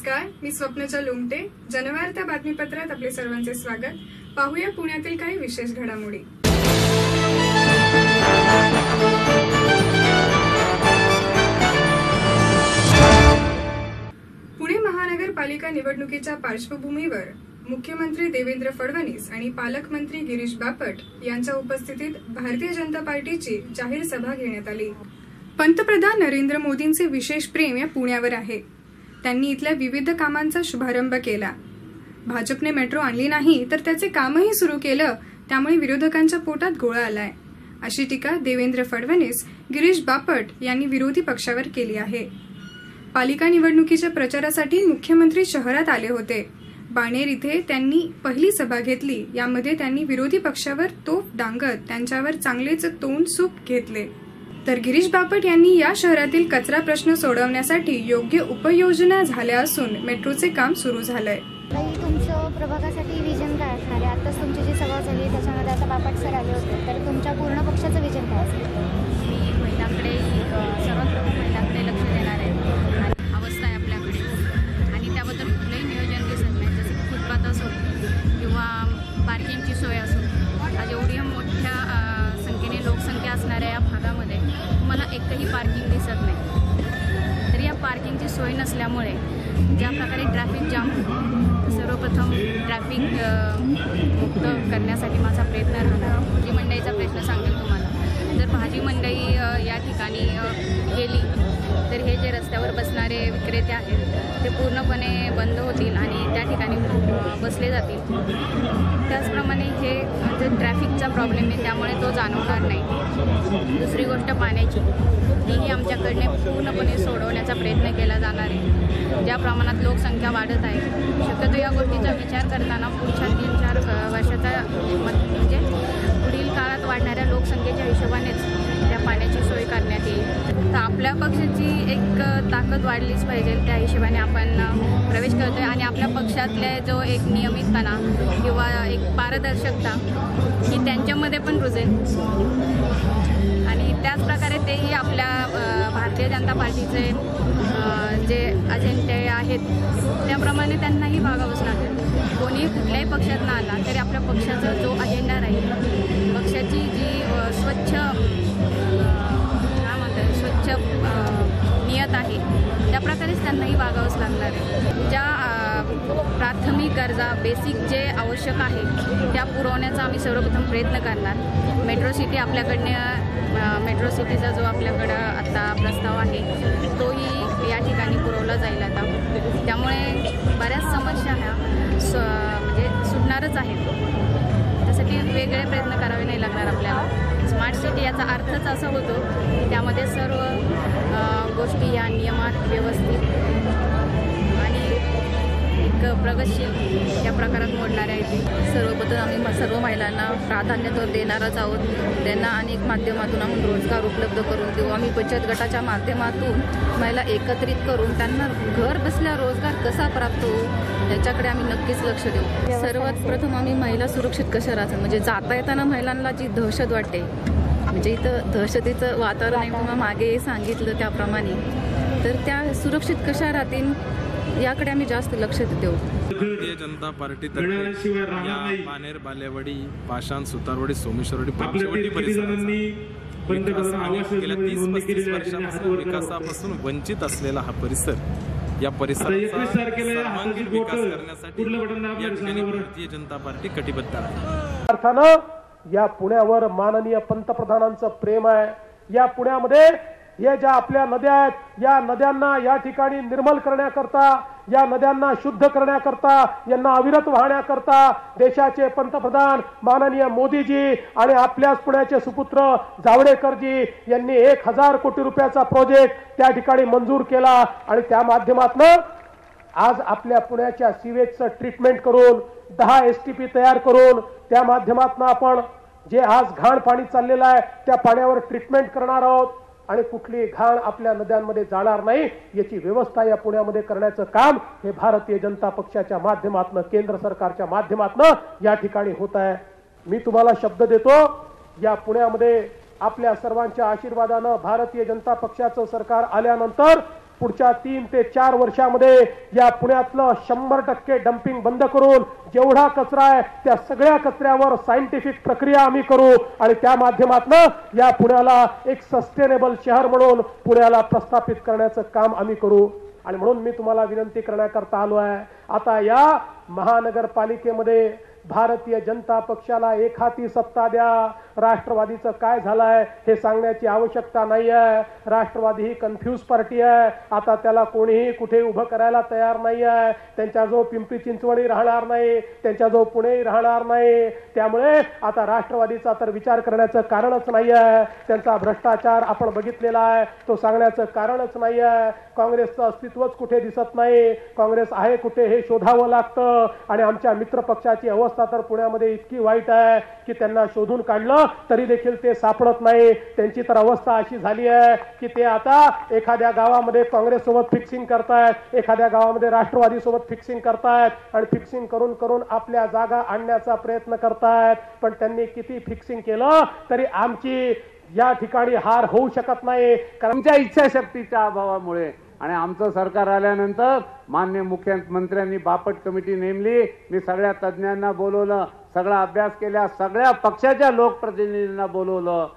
नमस्कार, मी स्वप्नजा लोमटे. जनवार्ता बातमीपत्रात आपले सर्वांचे स्वागत. पाहूया पुण्यातील काही विशेष घडामोडी. पुणे महानगरपालिका निवडणुकीच्या पार्श्वभूमीवर मुख्यमंत्री देवेंद्र फडणवीस आणि पालकमंत्री गिरीश बापट यांच्या उपस्थितीत भारतीय जनता पार्टीची जाहीर सभा घेण्यात आली. पंतप्रधान नरेंद्र मोदींचे विशेष प्रेम या पुण्यावर आहे. त्यांनी इथल्या विविध कामांचा शुभारंभ केला. भाजपने मेट्रो आणली नाही तर त्याचे कामही सुरू केलं, त्यामुळे विरोधकांच्या पोटात गोळा आलाय, अशी टीका देवेंद्र फडणवीस, गिरीश बापट यांनी विरोधी पक्षावर केली आहे. पालिका निवडणुकीच्या प्रचारासाठी मुख्यमंत्री शहरात आले होते. बाणेर इथे त्यांनी पहिली सभा घेतली. यामध्ये त्यांनी विरोधी पक्षावर तोफ डांगत त्यांच्यावर चांगलेच तोंड सूप घेतले. तर गिरीश बापट यांनी या शहरातील कचरा प्रश्न सोडवण्यासाठी योग्य उपाययोजना झाल्या असून मेट्रोचे काम सुरू झालंय. तुमचं प्रभागासाठी विजन काय असणार आहे? आताच तुमची जी सभा झाली त्याच्यामध्ये आता बापट सर आले होते, तर तुमच्या पूर्ण पक्षाचं विजन काय असेल? मी महिलांकडे सर्वात प्रमुख महिलांकडे लक्ष देणार आहे. आणि अवस्था आहे आपल्याकडे आणि त्याबद्दल कुठलंही नियोजन दिसत नाही. जसे की फुटपाथ असो किंवा पार्किंगची सोय असो. आज एवढी मोठ्या संख्येने लोकसंख्या असणाऱ्या या भागामध्ये मला एकही पार्किंग दिसत नाही. तर या पार्किंगची सोय नसल्यामुळे ज्या प्रकारे ट्रॅफिक जाम, सर्वप्रथम ट्रॅफिक मुक्त करण्यासाठी माझा प्रयत्न राहणार. भाजी मंडईचा प्रश्न सांगेल तुम्हाला. जर भाजी मंडई या ठिकाणी गेली तर हे जे रस्त्यावर बसणारे विक्रेते आहेत ते पूर्णपणे बंद होतील आणि त्या ठिकाणी बसले जातील. त्याचप्रमाणे हे जे ट्रॅफिकचा प्रॉब्लेम आहे त्यामुळे तो जाणवणार नाही. दुसरी गोष्ट पाण्याची, तीही आमच्याकडने पूर्णपणे सोडवण्याचा प्रयत्न केला जाणार आहे. ज्या प्रमाणात लोकसंख्या वाढत आहे, शक्यतो या गोष्टीचा विचार करताना पुढच्या 3-4 वर्षाचा म्हणजे पुढील काळात वाढणाऱ्या लोकसंख्येच्या हिशोबानेच त्या पाण्याची सोय करण्यात येईल. तर आपल्या पक्षाची एक ताकद वाढलीच पाहिजे, त्या हिशोबाने आपण प्रवेश करतोय आणि आपल्या पक्षातले जो एक नियमितपणा किंवा एक पारदर्शकता ही त्यांच्यामध्ये पण रुजेल आणि त्याचप्रकारे तेही आपल्या भारतीय जनता पार्टीचे जे अजेंडे आहेत त्याप्रमाणे त्यांनाही भागावंच लागेल. कोणी कुठल्याही पक्षात आला तरी आपल्या पक्षाचा जो अजेंडा राहील, पक्षाची जी स्वच्छ नियत आहे त्याप्रकारेच त्यांनाही वागावंच लागणार आहे. ज्या प्राथमिक गरजा, बेसिक जे आवश्यक आहे त्या पुरवण्याचा आम्ही सर्वप्रथम प्रयत्न करणार. मेट्रो सिटी आपल्याकडनं, मेट्रो सिटीचा जो आपल्याकडं आता प्रस्ताव आहे तोही या ठिकाणी पुरवला जाईल आता. त्यामुळे बऱ्याच समस्या ह्या म्हणजे सुटणारच आहेत. त्यासाठी वेगळे प्रयत्न करावे नाही लागणार आपल्याला. स्मार्ट सिटी याचा अर्थच असा होतो की त्यामध्ये सर्व गोष्टी या नियमात व्यवस्थित आणि एक प्रगतशील या प्रकारात मोडणाऱ्या आहेत. सर्वप्रथम आम्ही सर्व महिलांना प्राधान्य तर देणारच आहोत. त्यांना अनेक माध्यमातून आम्ही रोजगार उपलब्ध करून देऊ. आम्ही बचत गटाच्या माध्यमातून महिला एकत्रित करून त्यांना घर बसल्या रोजगार कसा प्राप्त होऊ याच्याकडे आम्ही नक्कीच लक्ष देऊ. सर्वात प्रथम आम्ही महिला सुरक्षित कशा राहतात, म्हणजे जाता येताना महिलांना जी दहशत वाटते, म्हणजे इथं दहशतीचं वातावरण आहे किंवा मागे सांगितलं त्याप्रमाणे, तर त्या सुरक्षित कशा राहतील याकडे आम्ही जास्त लक्ष देऊ. भारतीय जनता पार्टीतर्फे या बाणेर, बालेवाडी, पाषाण, सुतारवाडी, सोमेश्वरवाडी, पंचवटी परिसराचा गेल्या 30-35 वर्षापासून विकासापासून वंचित असलेला हा परिसर, या परिसराचा सर्वांगीण विकास करण्यासाठी या ठिकाणी भारतीय जनता पार्टी कटिबद्ध आहे. अर्थानं या पुण्यावर माननीय पंतप्रधानांचं प्रेम आहे. या पुण्यामध्ये हे ज्या आपल्या नद्या आहेत, या नद्यांना या ठिकाणी निर्मल करण्याकरता, या नद्यांना शुद्ध करण्याकरता, यांना अविरत वाहण्याकरता देशाचे पंतप्रधान माननीय मोदीजी आणि आपल्याच पुण्याचे सुपुत्र जावडेकरजी यांनी 1000 कोटी रुपयाचा प्रोजेक्ट त्या ठिकाणी मंजूर केला आणि त्या माध्यमातून आज आपल्या पुण्याच्या सीवेजचं ट्रीटमेंट करून 10 STP तयार करून त्या माध्यमातून आपण जे आज घाण पाणी चाललेलं आहे त्या पाण्यावर ट्रीटमेंट करणार आहोत आणि कुठली घाण आपल्या नद्यांमध्ये जाणार नाही याची व्यवस्था या पुण्यामध्ये करण्याचं काम हे भारतीय जनता पक्षाच्या माध्यमातून, केंद्र सरकारच्या माध्यमातून या ठिकाणी होत आहे. मी तुम्हाला शब्द देतो, या पुण्यामध्ये आपल्या सर्वांच्या आशीर्वादानं भारतीय जनता पक्षाचं सरकार आल्यानंतर पुढच्या 3 ते 4 वर्षामध्ये या पुण्यातलं 100% डम्पिंग बंद करून जेवढा कचरा आहे त्या सगळ्या कचऱ्यावर सायंटिफिक प्रक्रिया आम्ही करू आणि त्या माध्यमातून या पुण्याला एक सस्टेनेबल शहर म्हणून पुण्याला प्रस्थापित करण्याचं काम आम्ही करू. आणि म्हणून मी तुम्हाला विनंती करण्याकरता आलो आहे, आता या महानगरपालिकेमध्ये भारतीय जनता पक्षाला एखादी सत्ता द्या. राष्ट्रवादीचं काय झालंय हे सांगण्याची आवश्यकता नाही आहे. राष्ट्रवादी ही कन्फ्यूज पार्टी आहे. आता त्याला कोणीही कुठे उभं करायला तयार नाही आहे. त्यांच्याजवळ पिंपरी चिंचवडही राहणार नाही, त्यांच्याजवळ पुणेही राहणार नाही. त्यामुळे आता राष्ट्रवादीचा तर विचार करण्याचं कारणच नाही आहे. त्यांचा भ्रष्टाचार आपण बघितलेला आहे, तो सांगण्याचं कारणच नाही आहे. काँग्रेसचं अस्तित्वच कुठे दिसत नाही. काँग्रेस आहे कुठे हे शोधावं लागतं. आणि आमच्या मित्र पक्षाची अवस्था तर पुण्यामध्ये इतकी वाईट आहे की त्यांना शोधून काढलं तरी देखील ते सापडत नाही. त्यांची तर अवस्था अशी झाली आहे की ते आता एखाद्या गावामध्ये काँग्रेस सोबत फिक्सिंग करतायत, एखाद्या गावामध्ये राष्ट्रवादी सोबत फिक्सिंग करतायत आणि फिक्सिंग करून करून आपल्या जागा आणण्याचा प्रयत्न करतायत. पण त्यांनी किती फिक्सिंग केलं तरी आमची या ठिकाणी हार होऊ शकत नाही. कारण आमच्या इच्छाशक्तीच्या अभावामुळे आणि आमचं सरकार आल्यानंतर माननीय मुख्यमंत्र्यांनी बापट कमिटी नेमली. मी सगळ्या तज्ज्ञांना बोलवलं, सगळा अभ्यास केला, सगळ्या पक्षाच्या लोकप्रतिनिधींना बोलवलं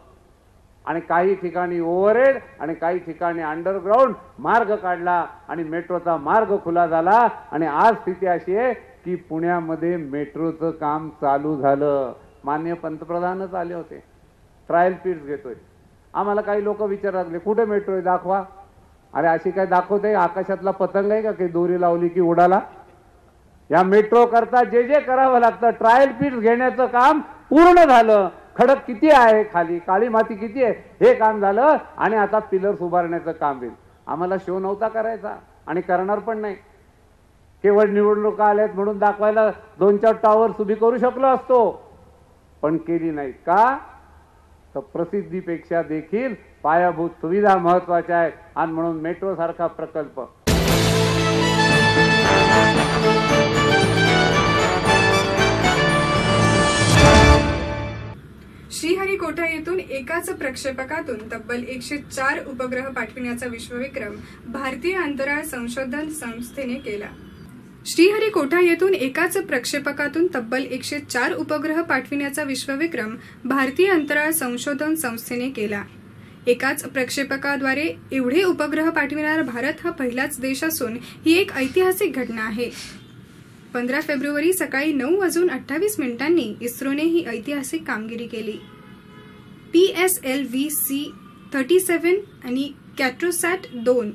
आणि काही ठिकाणी ओव्हरहेड आणि काही ठिकाणी अंडरग्राऊंड मार्ग काढला आणि मेट्रोचा मार्ग खुला झाला. आणि आज स्थिती अशी आहे की पुण्यामध्ये मेट्रोचं काम चालू झालं. माननीय पंतप्रधानच आले होते, ट्रायल पीट्स घेतोय. आम्हाला काही लोक विचारायला लागले कुठे मेट्रो आहे दाखवा. अरे अशी काय दाखवते, आकाशातला पतंग आहे का काही दोरी लावली की उडाला. या मेट्रो करता जे जे करावं लागतं ट्रायल पीट्स घेण्याचं काम पूर्ण झालं. खडक किती आहे खाली, काळी माती किती आहे हे काम झालं आणि आता पिलर्स उभारण्याचं काम होईल. आम्हाला शो नव्हता करायचा आणि करणार पण नाही. केवळ निवडणुका आल्यात म्हणून दाखवायला 2-4 टॉवर्स उभी करू शकलो असतो, पण केली नाही. का तर प्रसिद्धीपेक्षा देखील पायाभूत सुविधा महत्वाच्या आहेत आणि म्हणून मेट्रो सारखा प्रकल्प. श्रीहरिकोटा येथून एकाच प्रक्षेपकातून तब्बल 104 उपग्रह पाठविण्याचा विश्वविक्रम भारतीय अंतराळ संशोधन संस्थेने केला. श्रीहरिकोटा येथून एकाच प्रक्षेपकातून तब्बल 104 उपग्रह पाठविण्याचा विश्वविक्रम भारतीय अंतराळ संशोधन संस्थेने केला. एकाच प्रक्षेपकाद्वारे एवढे उपग्रह पाठविणारा भारत हा पहिलाच देश असून ही एक ऐतिहासिक घटना आहे. 15 फेब्रुवारी सकाळी 9:28 इस्रोने ही ऐतिहासिक कामगिरी केली. PSLV-C-37 आणि कॅट्रोसॅट 2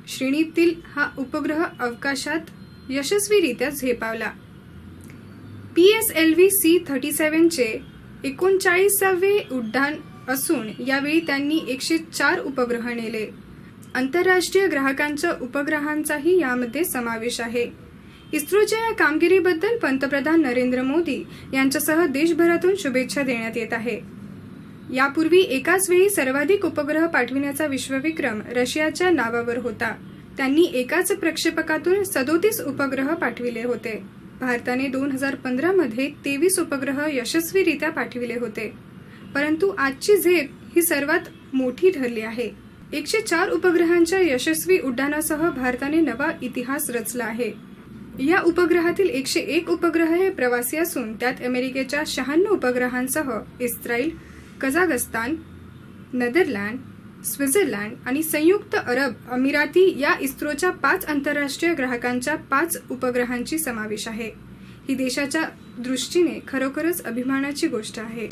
श्रेणीतील हा उपग्रह अवकाशात यशस्वीरित्या झेपावला. PSLV-C-37 चे 39वे उड्डाण असून यावेळी त्यांनी 104 उपग्रह नेले. आंतरराष्ट्रीय ग्राहकांच्या उपग्रहांचाही यामध्ये समावेश आहे. इस्रोच्या या कामगिरीबद्दल पंतप्रधान नरेंद्र मोदी यांच्यासह देशभरातून शुभेच्छा देण्यात येत आहे. यापूर्वी एकाच वेळी सर्वाधिक उपग्रह पाठविण्याचा विश्वविक्रम रशियाच्या नावावर होता. त्यांनी एकाच प्रक्षेपकातून 37 उपग्रह पाठविले होते. भारताने 2015 मध्ये 23 उपग्रह यशस्वीरित्या पाठविले होते. परंतु आजची झेप ही सर्वात मोठी ठरली आहे. 104 उपग्रहांच्या यशस्वी उड्डाणासह भारताने नवा इतिहास रचला आहे. या उपग्रहातील 101 उपग्रह हे प्रवासी असून त्यात अमेरिकेच्या 96 उपग्रहांसह इस्रायल, कझाकस्तान, नेदरलँड, स्वित्झर्लंड आणि संयुक्त अरब अमिराती या इस्रोच्या 5 आंतरराष्ट्रीय ग्राहकांच्या 5 उपग्रहांची समावेश आहे. ही देशाच्या दृष्टीने खरोखरच अभिमानाची गोष्ट आहे.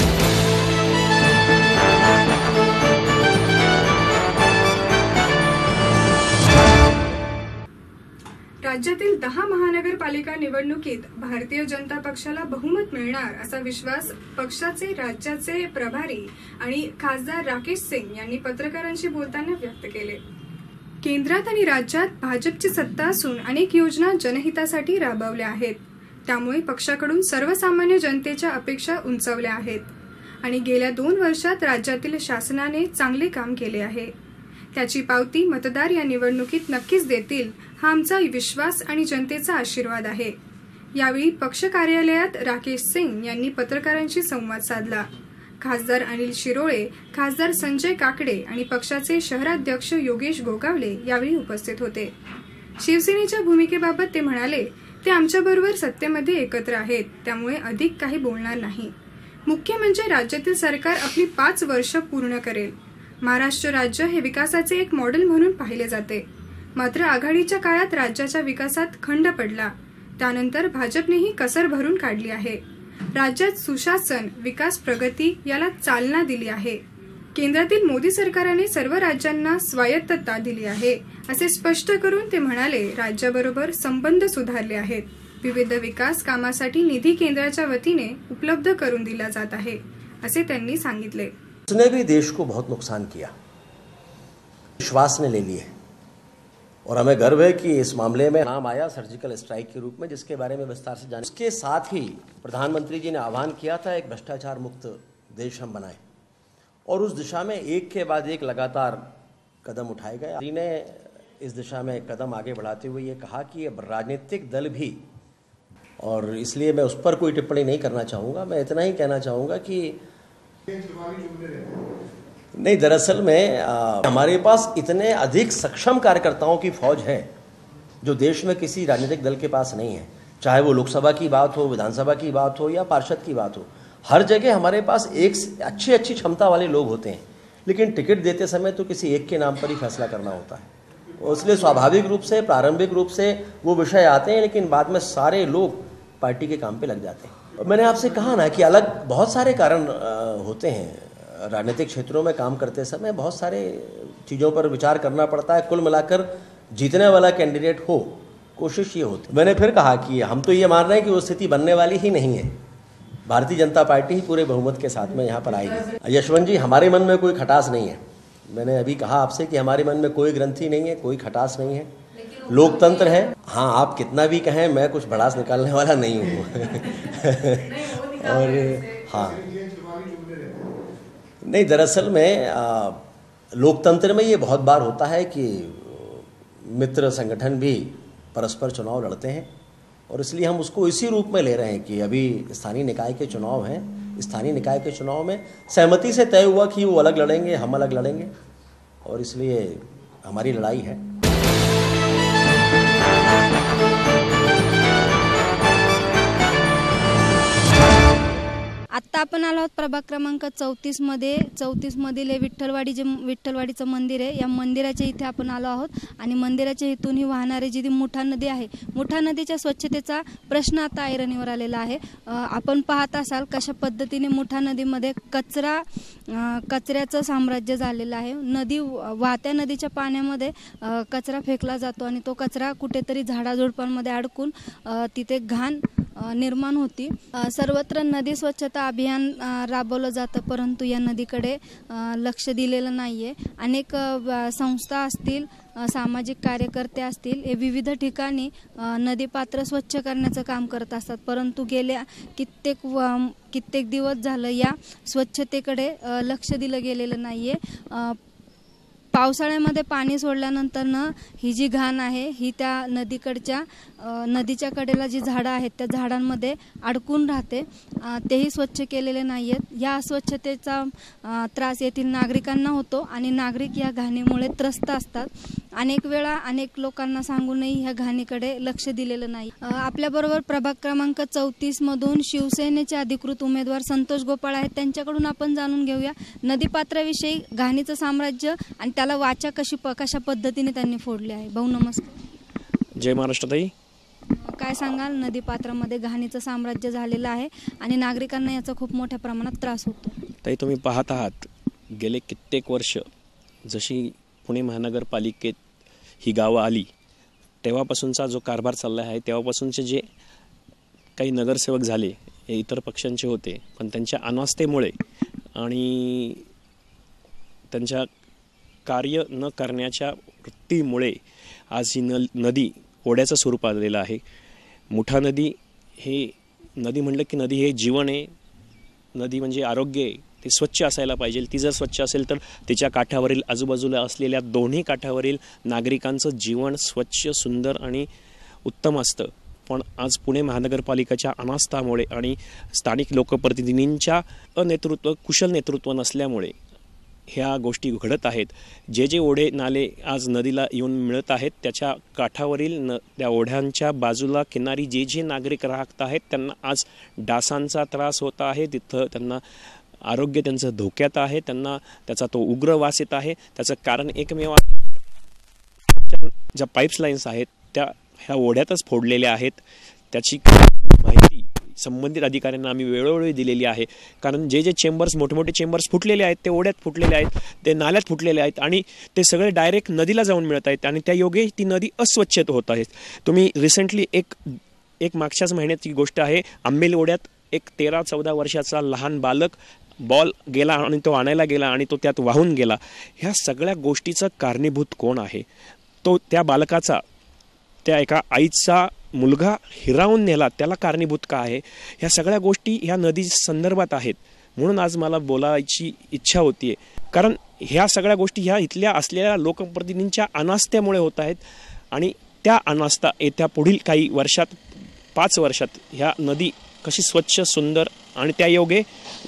राज्यातील 10 महानगरपालिका निवडणुकीत भारतीय जनता पक्षाला बहुमत मिळणार असा विश्वास पक्षाचे राज्याचे प्रभारी आणि खासदार राकेश सिंग यांनी पत्रकारांशी बोलताना व्यक्त केले. केंद्रात आणि राज्यात भाजपची सत्ता असून अनेक योजना जनहितासाठी राबवल्या आहेत. त्यामुळे पक्षाकडून सर्वसामान्य जनतेच्या अपेक्षा उंचावल्या आहेत आणि गेल्या 2 वर्षात राज्यातील शासनाने चांगले काम केले आहे. त्याची पावती मतदार या निवडणुकीत नक्कीच देतील हा आमचा विश्वास आणि जनतेचा आशीर्वाद आहे. यावेळी पक्ष कार्यालयात राकेश सिंग यांनी पत्रकारांशी संवाद साधला. खासदार अनिल शिरोळे, खासदार संजय काकडे आणि पक्षाचे शहराध्यक्ष योगेश गोगावले यावेळी उपस्थित होते. शिवसेनेच्या भूमिकेबाबत ते म्हणाले, ते आमच्याबरोबर सत्तेमध्ये एकत्र आहेत, त्यामुळे अधिक काही बोलणार नाही. मुख्य म्हणजे राज्यातील सरकार आपली 5 वर्ष पूर्ण करेल. महाराष्ट्र राज्य हे विकासाचे एक मॉडेल म्हणून पाहिले जाते. मात्र आघाडीच्या काळात राज्याच्या विकासात खंड पडला. त्यानंतर भाजपनेही कसर भरून काढली आहे. राज्यात सुशासन, विकास, प्रगती याला चालना दिली आहे. केंद्रातील मोदी सरकारने सर्व राज्यांना स्वायत्तता दिली आहे असे स्पष्ट करून ते म्हणाले, राज्याबरोबर संबंध सुधारले आहेत. विविध विकास कामासाठी निधी केंद्राच्या वतीने उपलब्ध करून दिला जात आहे असे त्यांनी सांगितले. उसने भी देश को बहुत नुकसान किया, विश्वास ने ले लिए और हमें गर्व है कि इस मामले में नाम आया सर्जिकल स्ट्राइक के रूप में, जिसके बारे में विस्तार से जाने. उसके साथ ही प्रधानमंत्री जी ने आह्वान किया था एक भ्रष्टाचार मुक्त देश हम बनाएं और उस दिशा में एक के बाद एक लगातार कदम उठाए गए. मोदी ने इस दिशा में कदम आगे बढ़ाते हुए ये कहा कि अब राजनीतिक दल भी, और इसलिए मैं उस पर कोई टिप्पणी नहीं करना चाहूँगा. मैं इतना ही कहना चाहूँगा कि नहीं, दरअसल में हमारे पास इतने अधिक सक्षम कार्यकर्ताओं की फौज है जो देश में किसी राजनीतिक दल के पास नहीं है. चाहे वो लोकसभा की बात हो, विधानसभा की बात हो या पार्षद की बात हो, हर जगह हमारे पास एक अच्छी क्षमता वाले लोग होते हैं, लेकिन टिकट देते समय तो किसी एक के नाम पर ही फैसला करना होता है. इसलिए स्वाभाविक रूप से, प्रारंभिक रूप से वो विषय आते हैं, लेकिन बाद में सारे लोग पार्टी के काम पे लग जाते हैं. मैंने आपसे कहा ना कि अलग बहुत सारे कारण होते हैं. राजनीतिक क्षेत्रों में काम करते समय बहुत सारे चीज़ों पर विचार करना पड़ता है. कुल मिलाकर जीतने वाला कैंडिडेट हो, कोशिश ये होती. मैंने फिर कहा कि हम तो ये मान रहे हैं कि वो स्थिति बनने वाली ही नहीं है. भारतीय जनता पार्टी ही पूरे बहुमत के साथ में यहाँ पर आएगी. यशवंत जी, हमारे मन में कोई खटास नहीं है. मैंने अभी कहा आपसे कि हमारे मन में कोई ग्रंथि नहीं है, कोई खटास नहीं है. लोकतंत्र है. हाँ, आप कितना भी कहें, मैं कुछ भड़ास निकालने वाला नहीं हूँ. और हाँ, नहीं, दरअसल में लोकतंत्र में ये बहुत बार होता है कि मित्र संगठन भी परस्पर चुनाव लड़ते हैं, और इसलिए हम उसको इसी रूप में ले रहे हैं कि अभी स्थानीय निकाय के चुनाव हैं. स्थानीय निकाय के चुनाव में सहमति से तय हुआ कि वो अलग लड़ेंगे, हम अलग लड़ेंगे, और इसलिए हमारी लड़ाई है. आत्ता आपण आलो आहोत प्रभाग क्रमांक 34 मध्ये. 34 मधील हे विठ्ठलवाडीचं मंदिर आहे. या मंदिराच्या इथे आपण आलो आहोत आणि मंदिराच्या इथून ही वाहणारी जी मुठा नदी आहे, मुठा नदीच्या स्वच्छतेचा प्रश्न आता ऐरणीवर आलेला आहे. आपण पाहत असाल कशा पद्धतीने मुठा नदीमध्ये कचऱ्याचं साम्राज्य झालेलं आहे. वाहत्या नदीच्या पाण्यामध्ये कचरा फेकला जातो आणि तो कचरा कुठेतरी झाडाझुडपांमध्ये अडकून तिथे घाण निर्माण होती. सर्वत्र नदी स्वच्छता अभियान राबवलं जातं, परंतु या नदीकडे लक्ष दिलेलं नाहीये. अनेक संस्था असतील, सामाजिक कार्यकर्ते असतील, हे विविध ठिकाणी नदीपात्र स्वच्छ करण्याचं काम करत असतात, परंतु गेल्या कित्येक दिवस झालं या स्वच्छतेकडे लक्ष दिलं गेलेलं नाहीये. पावसाळ्यामध्ये पाणी सोडल्यानंतरनं ही जी घाण आहे ही त्या नदीच्या कडेला जी झाडं आहेत त्या झाडांमध्ये अडकून राहते. तेही स्वच्छ केलेले नाही आहेत. या अस्वच्छतेचा त्रास येथील नागरिकांना होतो आणि नागरिक या घाणीमुळे त्रस्त असतात. अनेक वेळा अनेक लोकांना सांगूनही ह्या घाणीकडे लक्ष दिलेलं नाही. आपल्याबरोबर प्रभाग क्रमांक 34 मधून शिवसेनेचे अधिकृत उमेदवार संतोष गोपाळ आहेत. त्यांच्याकडून आपण जाणून घेऊया नदीपात्राविषयी, घाणीचं साम्राज्य आणि त्याला वाचा कशा पद्धतीने त्यांनी फोडली आहे. भाऊ नमस्कार. जय महाराष्ट्र ताई. काय सांगाल, नदीपात्रामध्ये घाणीचं साम्राज्य झालेलं आहे आणि नागरिकांना याचा खूप मोठ्या प्रमाणात त्रास होतो. ताई, तुम्ही पाहत आहात गेले कित्येक वर्ष जशी पुणे महानगरपालिकेत ही गावं आली तेव्हापासूनचा जो कारभार चालला आहे, तेव्हापासूनचे जे काही नगरसेवक झाले हे इतर पक्षांचे होते, पण त्यांच्या अनास्थेमुळे आणि त्यांच्या कार्य न करण्याच्या वृत्तीमुळे आज ही नदी ओढ्याचं स्वरूप आलेलं आहे. मुठा नदी हे नदी म्हणलं की नदी हे जीवन आहे. नदी म्हणजे आरोग्य आहे. ती स्वच्छ असायला पाहिजे. ती जर स्वच्छ असेल तर तिच्या काठावरील आजूबाजूला असलेल्या दोन्ही काठावरील नागरिकांचं जीवन स्वच्छ, सुंदर आणि उत्तम असतं. पण आज पुणे महानगरपालिकेच्या अनास्थामुळे आणि स्थानिक लोकप्रतिनिधींच्या कुशल नेतृत्व नसल्यामुळे ह्या गोष्टी घडत आहेत. जे ओढे नाले आज नदीला येऊन मिळत आहेत त्याच्या काठावरील त्या ओढ्यांच्या बाजूला किनारी जे नागरिक राहत आहेत त्यांना आज डासांचा त्रास होत आहे. तिथं त्यांना आरोग्य त्यांचं धोक्यात आहे. त्यांना त्याचा तो उग्र वास येत आहे. त्याचं कारण एकमेव आहे, ज्या पाईप्स लाईन्स आहेत त्या ह्या ओढ्यातच फोडलेल्या आहेत. त्याची माहिती संबंधित अधिकाऱ्यांना आम्ही वेळोवेळी दिलेली आहे. कारण जे चेंबर्स मोठे चेंबर्स फुटलेले आहेत ते ओढ्यात फुटलेले आहेत, ते नाल्यात फुटलेले आहेत आणि ते सगळे डायरेक्ट नदीला जाऊन मिळत आहेत आणि त्या योगे ती नदी अस्वच्छ होत आहे. तुम्ही रिसेंटली एक मागच्याच महिन्याची गोष्ट आहे, आंबेली ओढ्यात एक 13-14 वर्षाचा लहान बालक बॉल गेला आणि तो आणायला गेला आणि तो त्यात वाहून गेला. ह्या सगळ्या गोष्टीचं कारणीभूत कोण आहे? तो त्या बालकाचा, त्या एका आईचा मुलगा हिरावून नेला, त्याला कारणीभूत का आहे? ह्या सगळ्या गोष्टी ह्या नदी संदर्भात आहेत. म्हणून आज मला बोलायची इच्छा होतीये, कारण ह्या सगळ्या गोष्टी ह्या इथल्या असलेल्या लोकप्रतिनिधींच्या अनास्थेमुळे होत आहेत आणि त्या अनास्था येत्या पुढील काही वर्षात 5 वर्षात ह्या नदी कशी स्वच्छ सुंदर आणि त्या योगे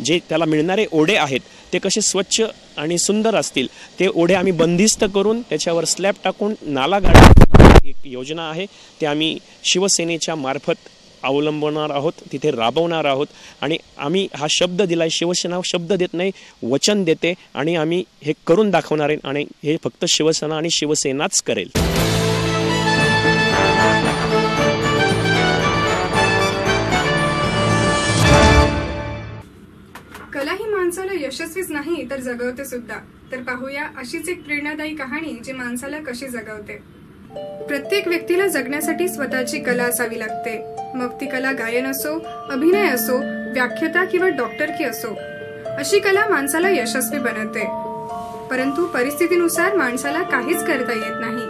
जे त्याला मिळणारे ओढे आहेत ते कसे स्वच्छ आणि सुंदर असतील, ते ओढे आम्ही बंदिस्त करून त्याच्यावर स्लॅब टाकून नाला गाडण्याची एक योजना आहे. ते आम्ही शिवसेनेच्या मार्फत अवलंबणार आहोत, तिथे राबवणार आहोत आणि आम्ही हा शब्द दिलाय. शिवसेना शब्द देत नाही, वचन देते आणि आम्ही हे करून दाखवणार आहे आणि हे फक्त शिवसेना आणि शिवसेनाच करेल. कला ही माणसाला यशस्वीच नाही तर जगवते सुद्धा. तर पाहूया अशीच एक प्रेरणादायी कहाणी जी माणसाला कशी जगवते. प्रत्येक व्यक्तीला जगण्यासाठी स्वतःची कला असावी लागते. मग ती कला गायन असो, अभिनय असो, व्याख्याता किंवा डॉक्टरकी असो. अशी कला माणसाला यशस्वी बनवते. परंतु परिस्थितीनुसार माणसाला काहीच करता येत नाही.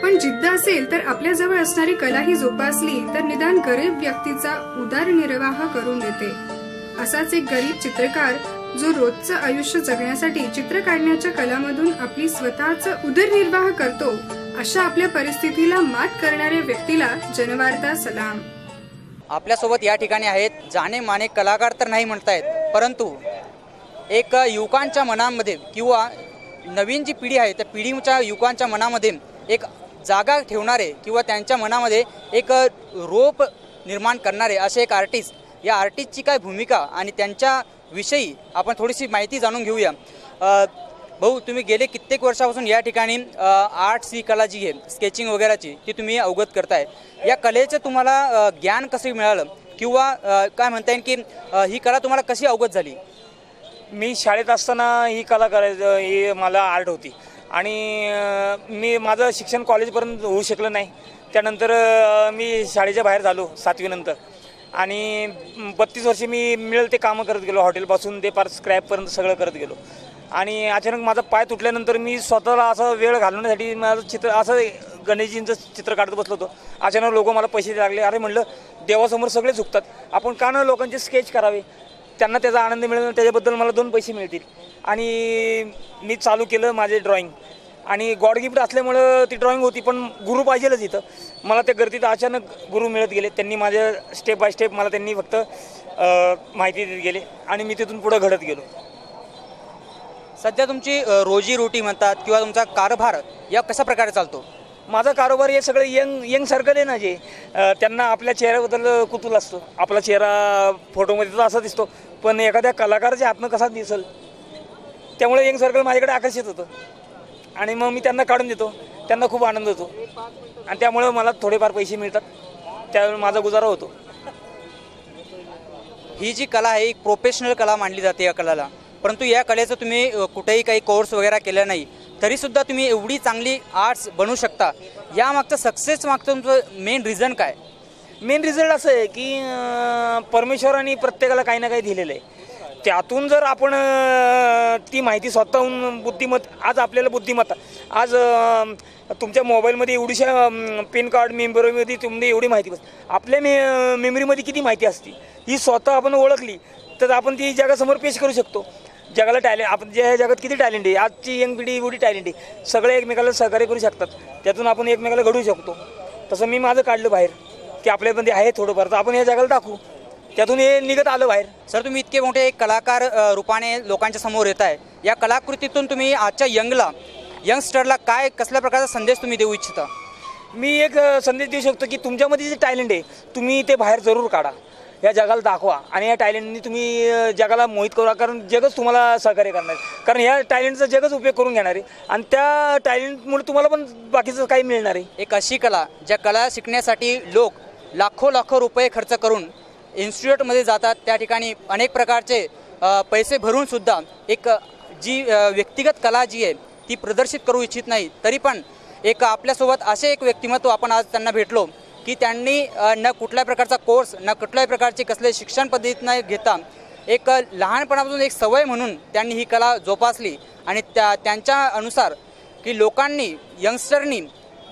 पण जिद्द असेल तर आपल्या जवळ असणारी कला ही जोपासली तर निदान गरीब व्यक्तीचा उदरनिर्वाह करून देते. असाच एक गरीब चित्रकार जो रोजचं आयुष्य जगण्यासाठी चित्र काढण्याच्या कलामधून आपली स्वतःचा उदरनिर्वाह करतो, अशा आपल्या परिस्थितीला मात करणाऱ्या व्यक्तीला जनवार्ता सलाम. आपल्यासोबत या ठिकाणी आहेत जाणे माने कलाकार तर नाही म्हणतायत, परंतु एक युवकांच्या मनामध्ये किंवा नवीन जी पिढी आहे त्या पिढीच्या युवकांच्या मनामध्ये एक जागा ठेवणारे किंवा त्यांच्या मनामध्ये एक रोप निर्माण करणारे असे एक आर्टिस्ट. या आर्टिस्टची काय भूमिका आणि त्यांच्या विषयी आपण थोडीशी माहिती जाणून घेऊया. भाऊ, तुम्ही गेले कित्येक वर्षापासून या ठिकाणी आर्ट्स ही कला जी आहे स्केचिंग वगैरेची ती तुम्ही अवगत करताय. या कलेचं तुम्हाला ज्ञान कसं मिळालं किंवा काय म्हणता येईल की ही कला तुम्हाला कशी अवगत झाली? मी शाळेत असताना ही कला करायचं ही मला आर्ट होती आणि मी माझं शिक्षण कॉलेजपर्यंत होऊ शकलं नाही. त्यानंतर मी शाळेच्या बाहेर झालो 7वी नंतर आणि 32 वर्षे मी मिळेल ते कामं करत गेलो. हॉटेलपासून ते पार स्क्रॅपपर्यंत सगळं करत गेलो आणि अचानक माझा पाय तुटल्यानंतर मी स्वतःला असं वेळ घालवण्यासाठी माझं चित्र असं गणेशजींचं चित्र काढत बसलो होतो. अचानक लोक मला पैसे लागले. अरे म्हणलं देवासमोर सगळे झुकतात, आपण का न लोकांचे स्केच करावे, त्यांना त्याचा आनंद मिळेल, त्याच्याबद्दल मला 2 पैसे मिळतील. आणि मी चालू केलं माझे ड्रॉइंग आणि गॉड गिफ्ट असल्यामुळं ती ड्रॉइंग होती, पण गुरु पाहिजेलच इथं. मला त्या गर्दीत अचानक गुरु मिळत गेले. त्यांनी माझ्या स्टेप बाय स्टेप मला त्यांनी फक्त माहिती देत गेले आणि मी तिथून पुढं घडत गेलो. सध्या तुमची रोजीरोटी म्हणतात किंवा तुमचा कारभार या कशा प्रकारे चालतो? माझा कारोबार हे सगळं यंग सर्कल आहे ना, जे त्यांना आपल्या चेहऱ्याबद्दल कुतूहल असतो. आपला चेहरा फोटोमध्ये तर असा दिसतो, पण एखाद्या कलाकाराच्या हातनं कसा दिसेल, त्यामुळे यंग सर्कल माझ्याकडे आकर्षित होतं आणि मग मी त्यांना काढून देतो. त्यांना खूप आनंद होतो आणि त्यामुळे मला थोडेफार पैसे मिळतात, त्यावेळी माझा गुजारा होतो. ही जी कला आहे एक प्रोफेशनल कला मानली जाते या कलेला, परंतु या कलेचं तुम्ही कुठेही काही कोर्स वगैरे केला नाही तरीसुद्धा तुम्ही एवढी चांगली आर्ट्स बनवू शकता. यामागचं सक्सेस मागचं तुमचं मेन रिझन काय? मेन रिझल्ट असं आहे की परमेश्वराने प्रत्येकाला काही ना काही दिलेलं आहे. त्यातून जर आपण ती माहिती स्वतःहून आज आपल्याला बुद्धिमत्ता आज तुमच्या मोबाईलमध्ये एवढीशा पेन कार्ड मेमरीमध्ये तुम्ही एवढी माहिती आपल्या मेमरीमध्ये किती माहिती असते, ही स्वतः आपण ओळखली तर आपण ती जगासमोर पेश करू शकतो. जगाला टॅलेंट आपण ज्या जगात किती टॅलेंट आहे, आजची यंग पिढी एवढी टॅलेंट आहे, सगळे एकमेकाला सहकार्य करू शकतात, त्यातून आपण एकमेकाला घडवू शकतो. तसं मी माझं काढलं बाहेर की आपल्यामध्ये आहे थोडंफार, तर आपण या जगाला दाखवू. त्यातून हे निघत आलं बाहेर. सर, तुम्ही इतके मोठे कलाकार रूपाने लोकांच्या समोर येत आहे. या कलाकृतीतून तुम्ही आजच्या यंगस्टरला काय कसल्या प्रकारचा संदेश तुम्ही देऊ इच्छिता? मी एक संदेश देऊ शकतो की तुमच्यामध्ये जे टॅलेंट आहे तुम्ही ते बाहेर जरूर काढा, या जगाला दाखवा आणि या टॅलेंटनी तुम्ही जगाला मोहित करा, कारण जगच तुम्हाला सहकार्य करणार आहे. कारण या टॅलेंटचा जगच उपयोग करून घेणार आहे आणि त्या टॅलेंटमुळे तुम्हाला पण बाकीचं काही मिळणार आहे. एक अशी कला ज्या कला शिकण्यासाठी लोक लाखो रुपये खर्च करून इन्स्टिट्यूटमध्ये जातात, त्या ठिकाणी अनेक प्रकारचे पैसे भरून सुद्धा एक जी व्यक्तिगत कला जी आहे ती प्रदर्शित करू इच्छित नाही. तरी पण एक आपल्यासोबत असे एक व्यक्तिमत्व आपण आज त्यांना भेटलो की त्यांनी न कुठल्याही प्रकारचा कोर्स न कुठल्याही प्रकारचे कसले शिक्षण पद्धतीत न घेता एक लहानपणापासून एक सवय म्हणून त्यांनी ही कला जोपासली आणि त्यांच्या अनुसार की लोकांनी यंगस्टरनी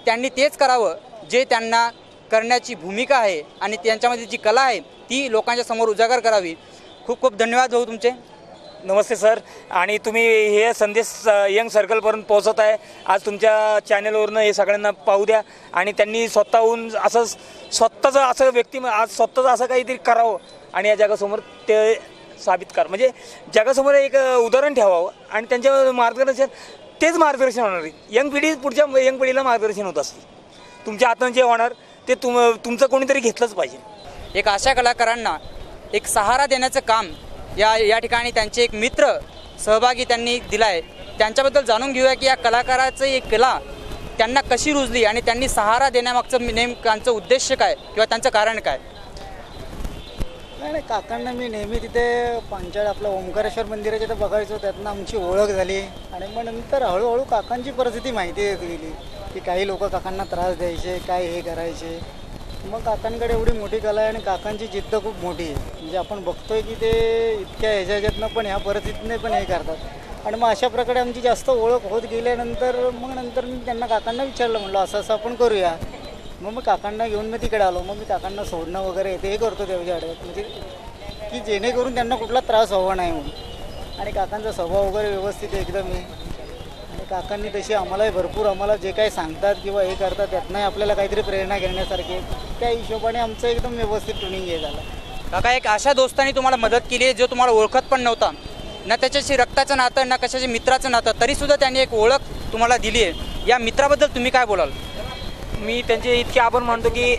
त्यांनी तेच करावं जे त्यांना करण्याची भूमिका आहे आणि त्यांच्यामध्ये जी कला आहे ती लोकांच्या समोर उजागर करावी. खूप खूप धन्यवाद भाऊ तुमचे. नमस्ते सर. आणि तुम्ही हे संदेश यंग सर्कलपर्यंत पोहोचत आहे. आज तुमच्या चॅनलवरनं हे सगळ्यांना पाहू द्या आणि त्यांनी स्वतःहून असं स्वतःचं असं आज स्वतःचं असं काहीतरी करावं आणि या जगासमोर ते साबित कर, म्हणजे जगासमोर एक उदाहरण ठेवावं आणि त्यांच्या तेच मार्गदर्शन होणार आहे. यंग पिढी पुढच्या यंग पिढीला मार्गदर्शन होत असते. तुमच्या हातानं जे होणार ते तुमचं कोणीतरी घेतलंच पाहिजे. एक अशा कलाकारांना एक सहारा देण्याचं काम या ठिकाणी त्यांचे एक मित्र सहभागी त्यांनी दिला आहे. त्यांच्याबद्दल जाणून घेऊया की या कलाकाराचं एक कला त्यांना कशी रुजली आणि त्यांनी सहारा देण्यामागचं नेमकं उद्देश काय किंवा त्यांचं कारण काय. नाही, काकांना मी नेहमी तिथे पांचाळ आपलं ओंकारेश्वर मंदिराच्या तिथे बघायचो. त्यातनं आमची ओळख झाली आणि मग नंतर हळूहळू काकांची परिस्थिती माहिती देत गेली की काही लोक काकांना त्रास द्यायचे, काय हे करायचे. मग काकांकडे एवढी मोठी कला आहे आणि काकांची जिद्द खूप मोठी आहे. म्हणजे आपण बघतोय की ते इतक्या ह्याच्यातनं पण ह्या परिस्थितीने पण हे करतात आणि मग अशा प्रकारे आमची जास्त ओळख होत गेल्यानंतर नंतर मी त्यांना काकांना विचारलं, म्हणलं असं आपण करूया. मग काकांना घेऊन मी तिकडे आलो. मग मी काकांना सोडणं वगैरे ते हे करतो त्याच्या आडव्यात, म्हणजे की जेणेकरून त्यांना कुठला त्रास व्हावा नाही म्हणून. आणि काकांचा स्वभाव वगैरे व्यवस्थित एकदम आहे आणि काकांनी तशी आम्हाला जे काही सांगतात किंवा हे करतात त्यातनंही आपल्याला काहीतरी प्रेरणा घेण्यासारखी, त्या हिशोबाने आमचं एकदम व्यवस्थित ट्युनिंग हे झालं. काका, एक अशा दोस्तांनी तुम्हाला मदत केली आहे जो तुम्हाला ओळखत पण नव्हता, ना त्याच्याशी रक्ताचं नातं ना कशाचे मित्राचं नातं, तरीसुद्धा त्यांनी एक ओळख तुम्हाला दिली आहे. या मित्राबद्दल तुम्ही काय बोलाल? मी त्यांचे इतके आभार मानतो की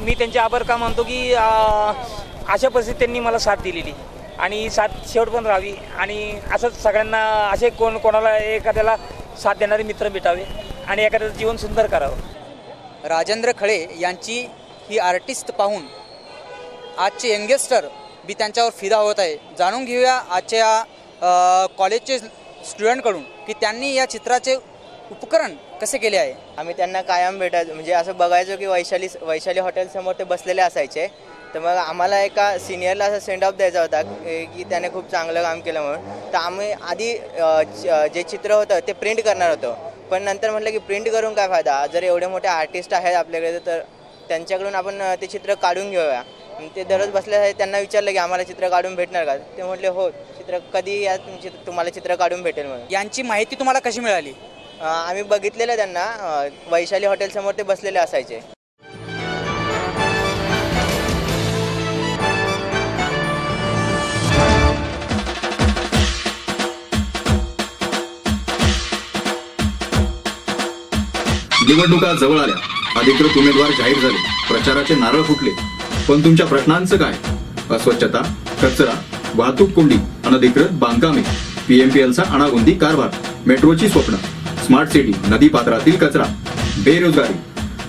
मी त्यांचे आभार का मानतो की अशा परिस्थितीत त्यांनी मला साथ दिलेली आणि साथ शेवट पण राहावी आणि असंच सगळ्यांना असे कोणाला एखाद्याला साथ देणारे मित्र भेटावे आणि एखाद्याचं जीवन सुंदर करावं. राजेंद्र खळे यांची ही आर्टिस्ट पाहून आजचे यंगस्टर बी त्यांच्यावर फिदा होत आहे. जाणून घेऊया आजच्या कॉलेजचे स्टुडंटकडून की त्यांनी या चित्राचे उपकरण कसे केले आहे. आम्ही त्यांना कायम भेटायचो, म्हणजे असं बघायचो की वैशाली हॉटेलसमोर ते बसलेले असायचे. तर मग आम्हाला एका सिनियरला असा सेंड ऑफ द्यायचा होता की त्याने खूप चांगलं काम केलं म्हणून. तर आम्ही आधी जे चित्र होतं ते प्रिंट करणार होतो, पण नंतर म्हटलं की प्रिंट करून काय फायदा, जर एवढे मोठे आर्टिस्ट आहेत आपल्याकडे तर त्यांच्याकडून आपण ते चित्र काढून घेऊया. ते दररोज बसले आहेत, त्यांना विचारलं की आम्हाला चित्र काढून भेटणार का. ते म्हटले हो, चित्र कधी या तुम्हाला चित्र काढून भेटेल म्हणून. यांची माहिती तुम्हाला कशी मिळाली? आम्ही बघितलेलं त्यांना, वैशाली हॉटेलसमोर ते बसलेले असायचे. निवडणुका जवळ आल्या, अधिकृत उमेदवार जाहीर झाले, प्रचाराचे नारळ फुटले, पण तुमच्या प्रश्नांचं काय? अस्वच्छता, कचरा, वाहतूक कोंडी, अनधिकृत बांधकामे, पीएमपीएलचा अनागोंदी कारभार, मेट्रोची स्वप्न, स्मार्ट सिटी, नदी पात्रातील कचरा, बेरोजगारी,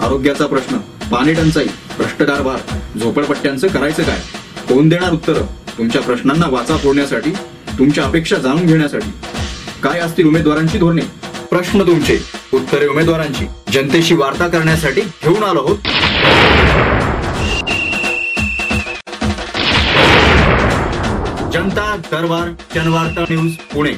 आरोग्याचा प्रश्न, पाणी टंचाई, भ्रष्ट कारभार, झोपडपट्ट्यांचं करायचं काय? कोण देणार उत्तरं? तुमच्या प्रश्नांना वाचा फोडण्यासाठी, तुमच्या अपेक्षा जाणून घेण्यासाठी काय असतील उमेदवारांची धोरणे? प्रश्न तुमचे, उत्तरे उमेदवारांची. जनतेशी वार्ता करण्यासाठी घेऊन आलो आहोत जनता दरबार जनवार्ता न्यूज पुणे.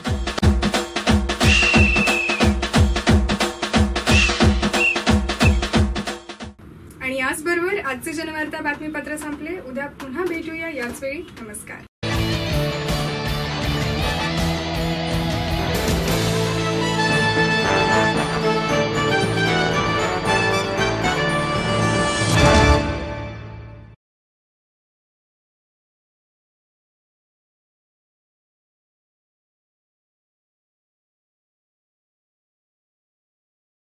आणि याचबरोबर आजचे जनवार्ता बातमीपत्र संपले. उद्या पुन्हा भेटूया याच वेळी. नमस्कार.